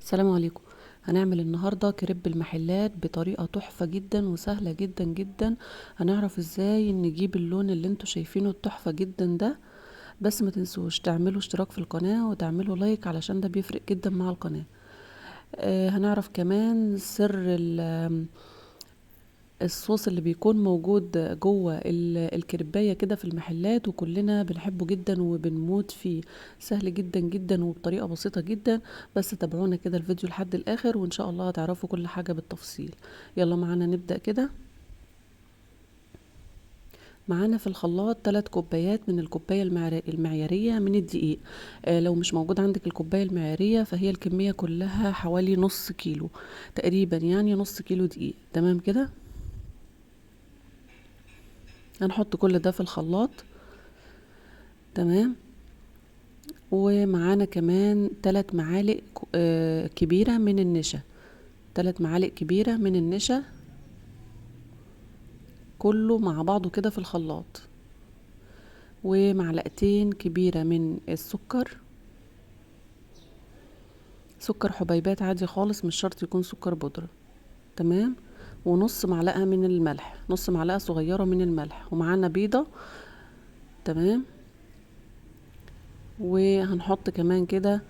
السلام عليكم. هنعمل النهاردة كريب المحلات بطريقة تحفة جدا وسهلة جدا جدا. هنعرف ازاي نجيب اللون اللي انتوا شايفينه التحفة جدا ده. بس ما تنسوش تعملوا اشتراك في القناة وتعملوا لايك علشان ده بيفرق جدا مع القناة. هنعرف كمان سر الصوص اللي بيكون موجود جوه الكريبايه كده في المحلات، وكلنا بنحبه جدا وبنموت فيه. سهل جدا جدا وبطريقه بسيطه جدا. بس تابعونا كده الفيديو لحد الاخر وان شاء الله هتعرفوا كل حاجه بالتفصيل. يلا معانا نبدا كده. معانا في الخلاط 3 كوبايات من الكوبايه المعياريه من الدقيق. لو مش موجود عندك الكوبايه المعياريه فهي الكميه كلها حوالي نص كيلو تقريبا، يعني نص كيلو دقيق. تمام كده. هنحط كل ده في الخلاط. تمام. ومعانا كمان 3 معالق كبيرة من النشا. 3 معالق كبيرة من النشا كله مع بعضه كده في الخلاط. ومعلقتين كبيرة من السكر، سكر حبيبات عادي خالص، مش شرط يكون سكر بودرة. تمام. ونص معلقة من الملح، نص معلقة صغيرة من الملح. ومعانا بيضة. تمام. وهنحط كمان كده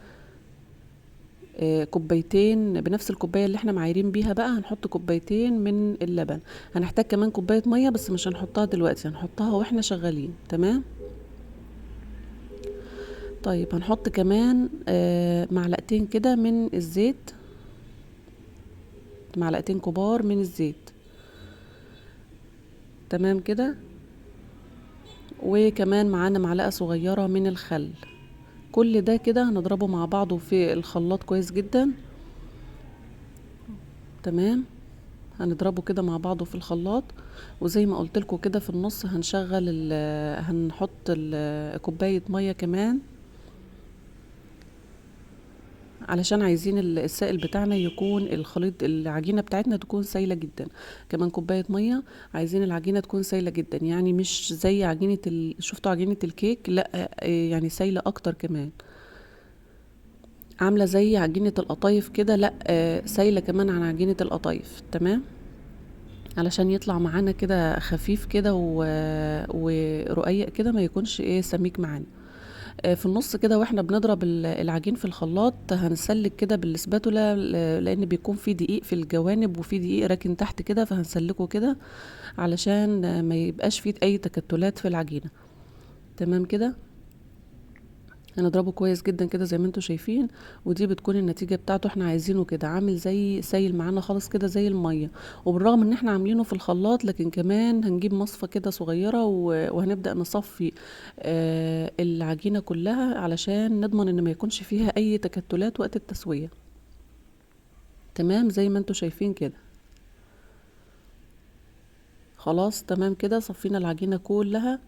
كوبايتين بنفس الكوبايه اللي احنا معايرين بيها بقى، هنحط كوبايتين من اللبن. هنحتاج كمان كوبايه ميه بس مش هنحطها دلوقتي، هنحطها واحنا شغالين. تمام. طيب هنحط كمان معلقتين كده من الزيت، معلقتين كبار من الزيت. تمام كده. وكمان معانا معلقه صغيره من الخل. كل ده كده هنضربه مع بعضه في الخلاط كويس جدا. تمام. هنضربه كده مع بعضه في الخلاط. وزي ما قلت لكم كده في النص هنحط كوبايه ميه كمان، علشان عايزين السائل بتاعنا يكون الخليط العجينه بتاعتنا تكون سايله جدا. كمان كوبايه ميه. عايزين العجينه تكون سايله جدا، يعني مش زي عجينه شفتوا عجينه الكيك، لا يعني سايله اكتر كمان. عامله زي عجينه القطايف كده، لا سايله كمان عن عجينه القطايف. تمام. علشان يطلع معانا كده خفيف كده ورقيق كده، ما يكونش ايه سميك معانا. في النص كده واحنا بنضرب العجين في الخلاط هنسلك كده بالسباتولا، لان بيكون في دقيق في الجوانب وفي دقيق راكن تحت كده، فهنسلكه كده علشان ما يبقاش فيه اي تكتلات في العجينة. تمام كده. هنضربه كويس جدا كده زي ما انتوا شايفين. ودي بتكون النتيجة بتاعته، احنا عايزينه كده عامل زي سايل معانا خالص كده زي المية. وبالرغم ان احنا عاملينه في الخلاط، لكن كمان هنجيب مصفى كده صغيرة وهنبدأ نصفي العجينة كلها علشان نضمن ان ما يكونش فيها اي تكتلات وقت التسوية. تمام زي ما انتوا شايفين كده. خلاص تمام كده صفينا العجينة كلها.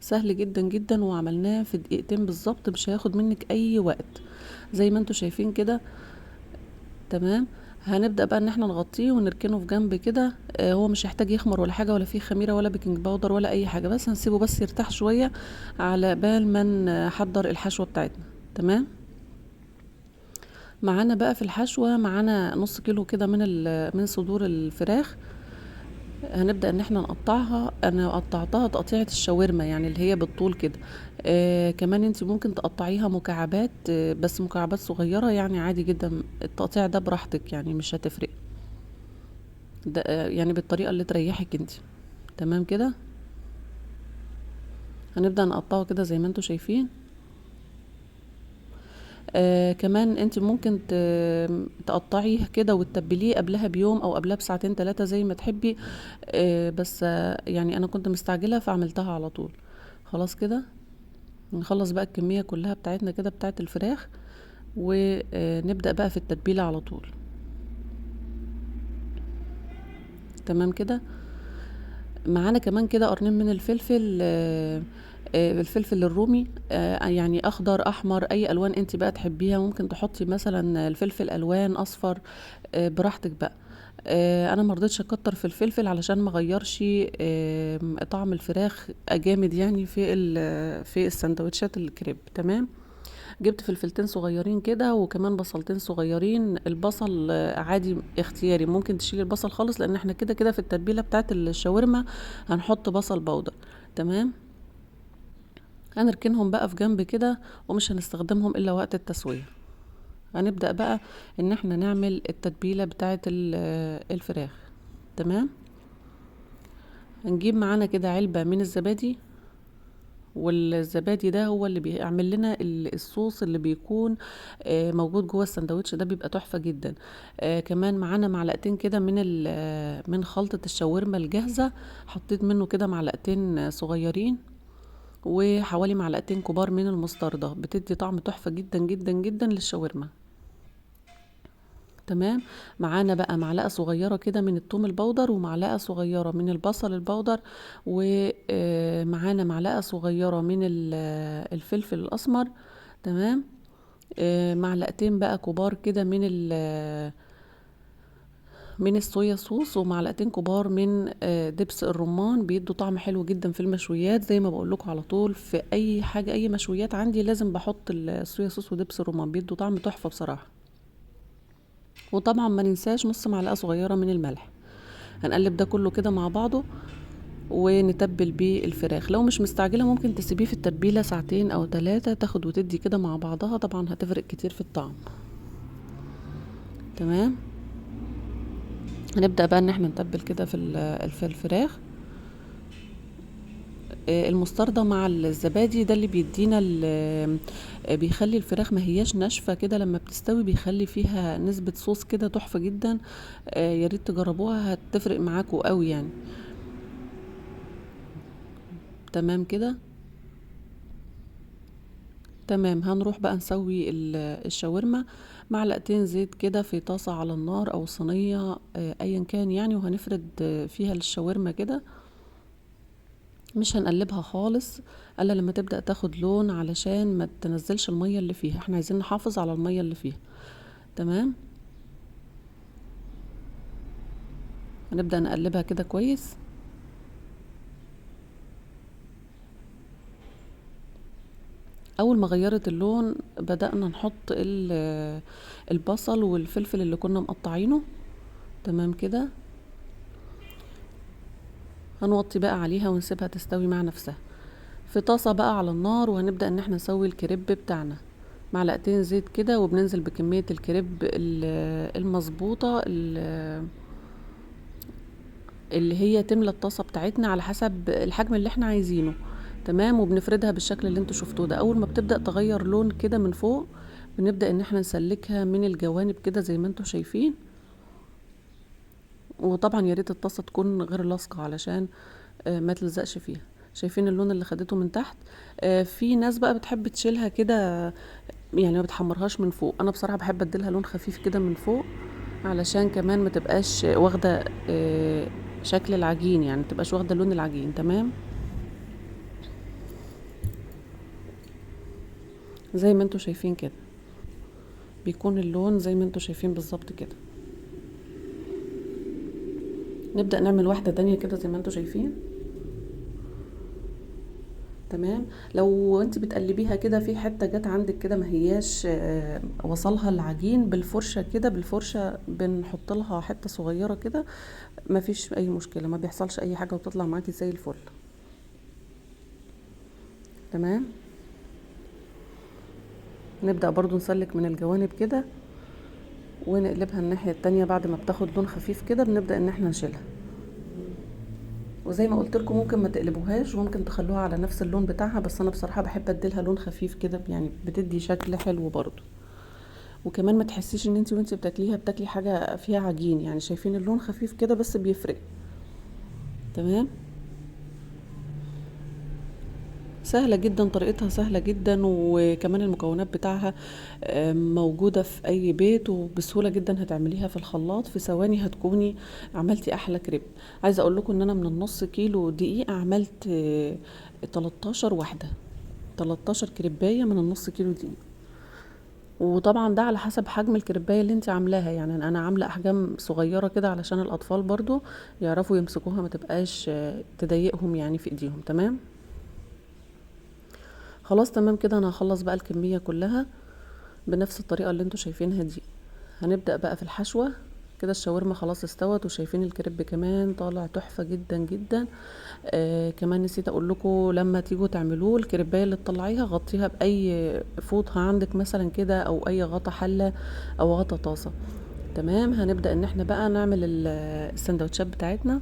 سهل جدا جدا وعملناه في دقيقتين بالظبط، مش هياخد منك اي وقت زي ما انتوا شايفين كده. تمام. هنبدأ بقى ان احنا نغطيه ونركنه في جنب كده. هو مش هيحتاج يخمر ولا حاجة، ولا فيه خميرة ولا بيكنج باودر ولا اي حاجة، بس هنسيبه بس يرتاح شوية على بال ما نحضر الحشوة بتاعتنا. تمام. معانا بقى في الحشوة معانا نص كيلو كده من صدور الفراخ. هنبدأ ان احنا نقطعها. انا قطعتها تقطيعة الشاورما، يعني اللي هي بالطول كده. كمان انت ممكن تقطعيها مكعبات، بس مكعبات صغيرة يعني عادي جدا. التقطيع ده براحتك يعني مش هتفرق. ده يعني بالطريقة اللي تريحك انت. تمام كده. هنبدأ نقطعه كده زي ما انتوا شايفين. كمان انت ممكن تقطعيه كده وتتبليه قبلها بيوم او قبلها بساعتين 3 زي ما تحبي. بس يعني انا كنت مستعجلة فعملتها على طول. خلاص كده. نخلص بقى الكمية كلها بتاعتنا كده بتاعت الفراخ، ونبدأ بقى في التتبيلة على طول. تمام كده. معانا كمان كده قرنين من الفلفل، الفلفل الرومي، يعني اخضر احمر اي الوان انت بقى تحبيها. ممكن تحطي مثلا الفلفل الوان اصفر، براحتك بقى. انا مرضتش اكتر في الفلفل علشان ما غيرش طعم الفراخ جامد يعني في السندوتشات الكريب. تمام. جبت فلفلتين صغيرين كده وكمان بصلتين صغيرين. البصل عادي اختياري، ممكن تشيل البصل خالص لان احنا كده كده في التتبيله بتاعه الشاورما هنحط بصل بودر. تمام. هنركنهم بقى في جنب كده ومش هنستخدمهم الا وقت التسويه. هنبدأ بقى ان احنا نعمل التتبيلة بتاعة الفراخ. تمام. هنجيب معانا كده علبة من الزبادي، والزبادي ده هو اللي بيعمل لنا الصوص اللي بيكون موجود جوه السندوتش ده، بيبقى تحفة جدا. كمان معانا معلقتين كده من خلطة الشاورما الجاهزة، حطيت منه كده معلقتين صغيرين، وحوالي معلقتين كبار من المستردة، بتدي طعم تحفة جدا جدا جدا للشاورما. تمام. معانا بقى معلقة صغيرة كده من الثوم البودر، ومعلقة صغيرة من البصل البودر، ومعانا معلقة صغيرة من الفلفل الأسمر. تمام. معلقتين بقى كبار كده من الصويا صوص، ومعلقتين كبار من دبس الرمان، بيدوا طعم حلو جدا في المشويات. زي ما بقول لكم على طول في اي حاجة، اي مشويات عندي لازم بحط الصويا صوص ودبس الرمان، بيدوا طعم تحفة بصراحة. وطبعا ما ننساش نص معلقة صغيرة من الملح. هنقلب ده كله كده مع بعضه ونتبل بيه الفراخ. لو مش مستعجلة ممكن تسيبيه في التتبيلة ساعتين او 3، تاخد وتدي كده مع بعضها، طبعا هتفرق كتير في الطعم. تمام. هنبدأ بقى ان احنا نتبل كده في الفراخ. المستردة مع الزبادي ده اللي بيدينا بيخلي الفراخ ما هياش ناشفة كده، لما بتستوي بيخلي فيها نسبة صوص كده تحفة جدا. يا ريت تجربوها، هتفرق معاكوا قوي يعني. تمام كده. تمام. هنروح بقى نسوي الشاورما. معلقتين زيت كده في طاسة على النار او صينية ايا كان يعني، وهنفرد فيها الشاورما كده. مش هنقلبها خالص الا لما تبدأ تاخد لون، علشان ما تنزلش المية اللي فيها، احنا عايزين نحافظ على المية اللي فيها. تمام. هنبدأ نقلبها كده كويس. اول ما غيرت اللون بدأنا نحط البصل والفلفل اللي كنا مقطعينه. تمام كده. هنوطي بقى عليها ونسيبها تستوي مع نفسها في طاسة بقى على النار، وهنبدأ ان احنا نسوي الكريب بتاعنا. معلقتين زيت كده، وبننزل بكمية الكريب المظبوطة اللي هي تملى الطاسة بتاعتنا على حسب الحجم اللي احنا عايزينه. تمام. وبنفردها بالشكل اللي انتوا شفتوه ده. اول ما بتبدأ تغير لون كده من فوق، بنبدأ ان احنا نسلكها من الجوانب كده زي ما انتوا شايفين. وطبعا يا ريت الطاسة تكون غير لاصقة علشان ما تلزقش فيها. شايفين اللون اللي خدته من تحت؟ في ناس بقى بتحب تشيلها كده، يعني ما بتحمرهاش من فوق. انا بصراحة بحب اديلها لون خفيف كده من فوق، علشان كمان ما تبقاش واخدة شكل العجين، يعني ما تبقاش واخدة لون العجين. تمام. زي ما انتوا شايفين كده، بيكون اللون زي ما انتوا شايفين بالظبط كده. نبدأ نعمل واحدة تانية كده زي ما انتوا شايفين. تمام. لو انت بتقلبيها كده في حته جت عندك كده ما هياش وصلها العجين، بالفرشه كده، بالفرشه بنحط لها حته صغيره كده، ما فيش اي مشكله، ما بيحصلش اي حاجه وتطلع معاكي زي الفل. تمام. نبدا برضو نسلك من الجوانب كده، ونقلبها الناحيه التانية. بعد ما بتاخد لون خفيف كده بنبدا ان احنا نشيلها. وزي ما قلت لكم ممكن ما تقلبوهاش، وممكن تخلوها على نفس اللون بتاعها، بس انا بصراحه بحب اديلها لون خفيف كده، يعني بتدي شكل حلو برضو. وكمان ما تحسيش ان انت وانت بتاكليها بتاكلي حاجه فيها عجين، يعني شايفين اللون خفيف كده بس بيفرق. تمام. سهله جدا، طريقتها سهله جدا، وكمان المكونات بتاعها موجوده في اي بيت، وبسهوله جدا هتعمليها في الخلاط في ثواني هتكوني عملتي احلى كريب. عايزه اقول لكم ان انا من النص كيلو دقيق عملت 13 واحده، 13 كريبايه من النص كيلو دقيق. وطبعا ده على حسب حجم الكريبايه اللي انت عاملاها، يعني انا عامله احجام صغيره كده علشان الاطفال برضو يعرفوا يمسكوها، ما تبقاش تضايقهم يعني في ايديهم. تمام. خلاص تمام كده، انا هخلص بقى الكمية كلها بنفس الطريقة اللي انتوا شايفينها دي. هنبدأ بقى في الحشوة. كده الشاورما خلاص استوت، وشايفين الكريب كمان طالع تحفة جدا جدا. كمان نسيت اقول لكم، لما تيجوا تعملوه الكريبايه اللي تطلعيها غطيها باي فوطه عندك مثلا كده، او اي غطا حله او غطا طاسه. تمام. هنبدأ ان احنا بقى نعمل السندوتشات بتاعتنا.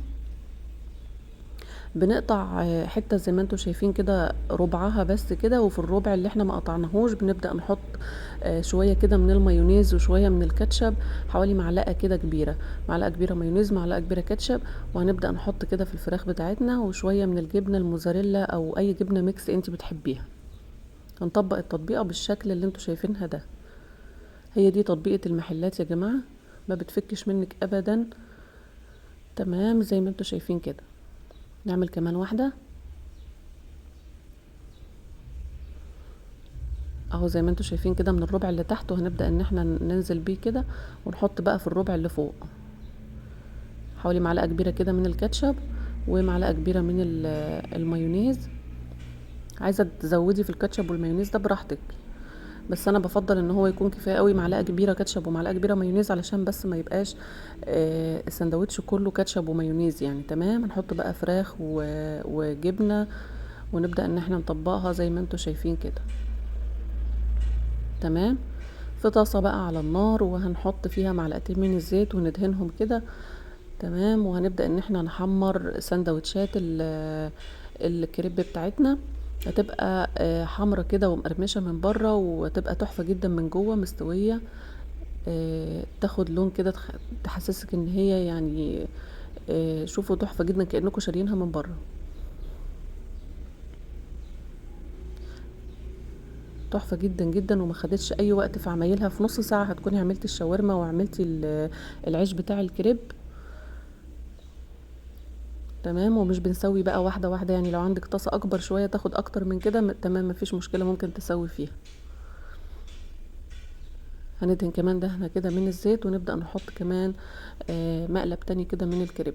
بنقطع حتة زي ما انتوا شايفين كده، ربعها بس كده، وفي الربع اللي احنا ما قطعناهوش بنبدأ نحط شوية كده من المايونيز وشوية من الكاتشب، حوالي معلقة كده كبيرة، معلقة كبيرة مايونيز، معلقة كبيرة كاتشب. وهنبدأ نحط كده في الفراخ بتاعتنا، وشوية من الجبنة الموزاريلا او اي جبنة ميكس انت بتحبيها. هنطبق التطبيقة بالشكل اللي انتوا شايفينها ده. هي دي تطبيقة المحلات يا جماعة، ما بتفكش منك ابدا. تمام زي ما انتوا شايفين كده. نعمل كمان واحدة اهو زي ما انتوا شايفين كده من الربع اللي تحت، وهنبدأ ان احنا ننزل بيه كده، ونحط بقى في الربع اللي فوق حوالي معلقة كبيرة كده من الكاتشب، ومعلقة كبيرة من المايونيز. عايزة تزودي في الكاتشب والمايونيز ده براحتك، بس انا بفضل ان هو يكون كفاية قوي معلقة كبيرة كاتشب ومعلقة كبيرة مايونيز، علشان بس ما يبقاش السندوتش كله كاتشب ومايونيز يعني. تمام. هنحط بقى فراخ وجبنة، ونبدأ ان احنا نطبقها زي ما انتوا شايفين كده. تمام. في طاسة بقى على النار، وهنحط فيها معلقتين من الزيت وندهنهم كده. تمام. وهنبدأ ان احنا نحمر سندوتشات الكريب بتاعتنا. هتبقى حمرة كده ومقرمشة من بره، وتبقى تحفة جدا من جوه مستوية. تاخد لون كده تحسسك ان هي يعني شوفوا تحفة جدا، كأنكم شاريينها من بره. تحفة جدا جدا، وما خدتش اي وقت في عمايلها. في نص ساعة هتكوني عملتي الشاورما وعملتي العيش بتاع الكريب. تمام. ومش بنسوي بقى واحدة واحدة يعني، لو عندك طاسة اكبر شوية تاخد اكتر من كده تمام، مفيش مشكلة، ممكن تسوي فيها. هندهن كمان دهنة كده من الزيت، ونبدأ نحط كمان مقلب تاني كده من الكريب.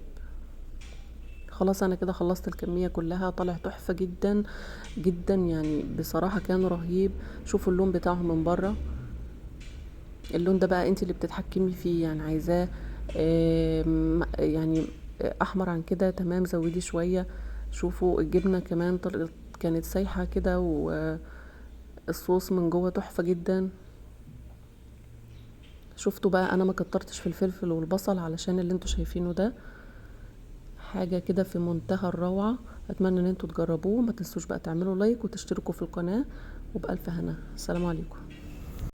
خلاص انا كده خلصت الكمية كلها. طالع تحفة جدا جدا يعني، بصراحة كان رهيب. شوفوا اللون بتاعه من بره. اللون ده بقى انت اللي بتتحكمي فيه يعني، عايزاه يعني احمر عن كده. تمام. زودي شوية. شوفوا الجبنة كمان كانت سايحة كده، والصوص من جوه تحفة جدا. شفتوا بقى انا ما كترتش في الفلفل والبصل علشان اللي انتوا شايفينه ده. حاجة كده في منتهى الروعة. اتمنى ان انتوا تجربوه. ما تنسوش بقى تعملوا لايك وتشتركوا في القناة، وبألف هنا. السلام عليكم.